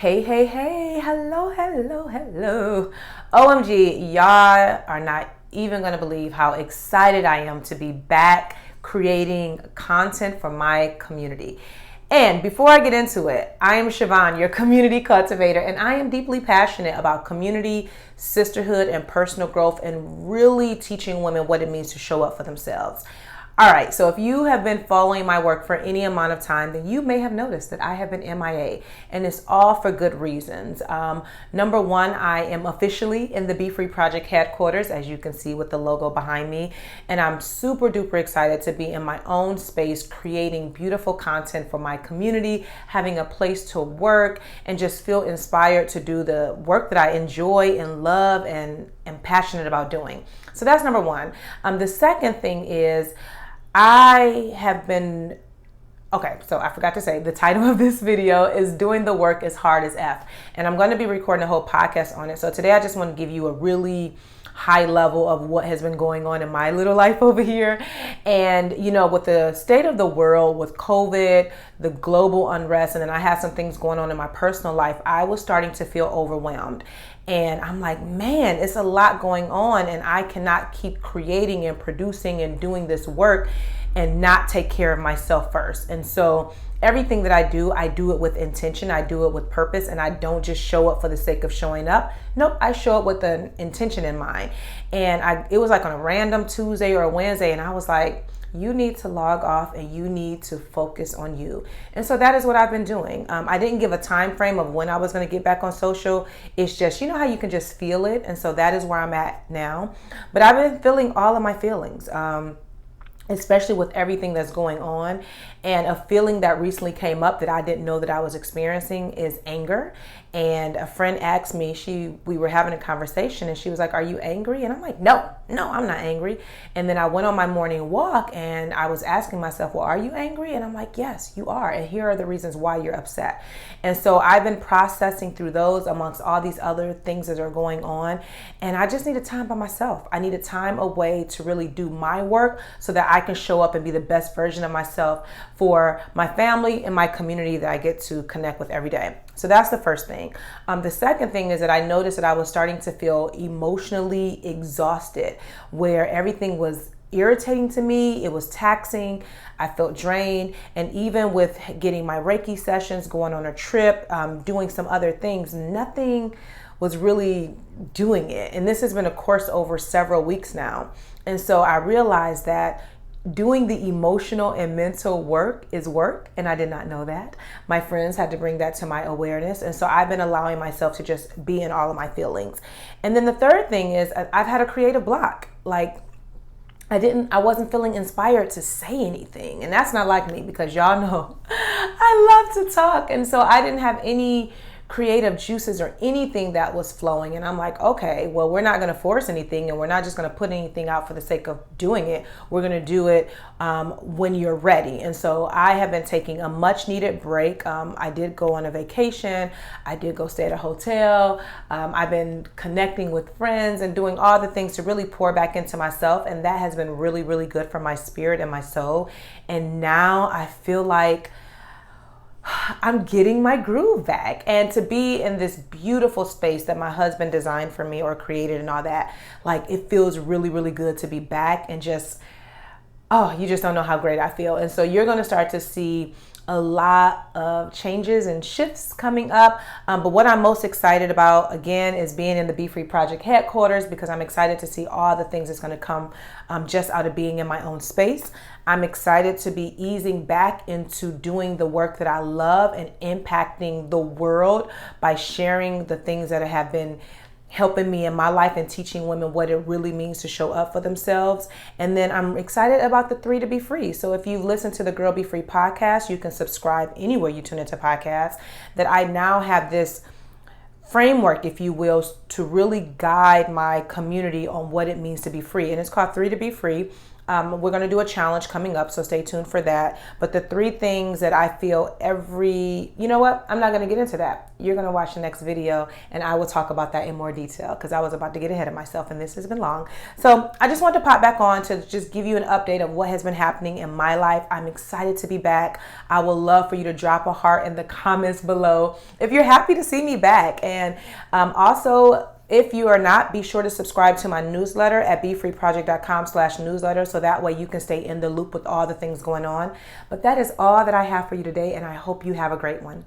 Hey, hello. OMG, y'all are not even gonna believe how excited I am to be back creating content for my community. And before I get into it, I am Siobhan, your community cultivator, and I am deeply passionate about community, sisterhood, and personal growth, and really teaching women what it means to show up for themselves. All right, so if you have been following my work for any amount of time, then you may have noticed that I have been MIA, and it's all for good reasons. Number one, I am officially in the Be Free Project headquarters, as you can see with the logo behind me, and I'm super duper excited to be in my own space, creating beautiful content for my community, having a place to work, and just feel inspired to do the work that I enjoy and love and am passionate about doing. So that's number one. The second thing is, I forgot to say the title of this video is Doing the Work as Hard as F. And I'm going to be recording a whole podcast on it. So today I just want to give you a really high level of what has been going on in my little life over here. And, you know, with the state of the world, with COVID, the global unrest, and then I had some things going on in my personal life, I was starting to feel overwhelmed. And I'm like, man, it's a lot going on, and I cannot keep creating and producing and doing this work and not take care of myself first. And so everything that I do it with intention. I do it with purpose, and I don't just show up for the sake of showing up. Nope, I show up with an intention in mind. And it was like on a random Tuesday or a Wednesday, and I was like, you need to log off and you need to focus on you. And so that is what I've been doing. I didn't give a time frame of when I was going to get back on social. It's just, you know how you can just feel it. And so that is where I'm at now. But I've been feeling all of my feelings, especially with everything that's going on. And a feeling that recently came up that I didn't know that I was experiencing is anger. And a friend asked me, we were having a conversation, and she was like, are you angry? And I'm like, no, I'm not angry. And then I went on my morning walk, and I was asking myself, well, are you angry? And I'm like, yes, you are. And here are the reasons why you're upset. And so I've been processing through those amongst all these other things that are going on. And I just needed time by myself. I needed time away to really do my work so that I can show up and be the best version of myself for my family and my community that I get to connect with every day. So that's the first thing. The second thing is that I noticed that I was starting to feel emotionally exhausted, where everything was irritating to me. It was taxing. I felt drained. And even with getting my Reiki sessions, going on a trip, doing some other things, nothing was really doing it. And this has been a course over several weeks now. And so I realized that doing the emotional and mental work is work, and I did not know that. My friends had to bring that to my awareness, and so I've been allowing myself to just be in all of my feelings. And then the third thing is I've had a creative block. Like, I wasn't feeling inspired to say anything, and that's not like me because y'all know I love to talk, and so I didn't have any creative juices or anything that was flowing. And I'm like, okay, well, we're not going to force anything, and we're not just going to put anything out for the sake of doing it. We're going to do it when you're ready. And so I have been taking a much needed break. I did go on a vacation. I did go stay at a hotel. I've been connecting with friends and doing all the things to really pour back into myself. And that has been really, really good for my spirit and my soul. And now I feel like I'm getting my groove back, and to be in this beautiful space that my husband designed for me or created and all that, like, it feels really, really good to be back, and just, you just don't know how great I feel. And so you're going to start to see a lot of changes and shifts coming up. But what I'm most excited about, again, is being in the Be Free Project headquarters, because I'm excited to see all the things that's going to come just out of being in my own space. I'm excited to be easing back into doing the work that I love and impacting the world by sharing the things that have been helping me in my life and teaching women what it really means to show up for themselves. And then I'm excited about the 3 to Be Free. So if you've listened to the Girl Be Free podcast, you can subscribe anywhere you tune into podcasts, that I now have this framework, if you will, to really guide my community on what it means to be free. And it's called 3 to Be Free. We're going to do a challenge coming up, so stay tuned for that. But the 3 things that I feel you know what? I'm not going to get into that. You're going to watch the next video and I will talk about that in more detail because I was about to get ahead of myself and this has been long. So I just want to pop back on to just give you an update of what has been happening in my life. I'm excited to be back. I would love for you to drop a heart in the comments below if you're happy to see me back. And also, if you are not, be sure to subscribe to my newsletter at BeFreeProject.com/newsletter so that way you can stay in the loop with all the things going on. But that is all that I have for you today, and I hope you have a great one.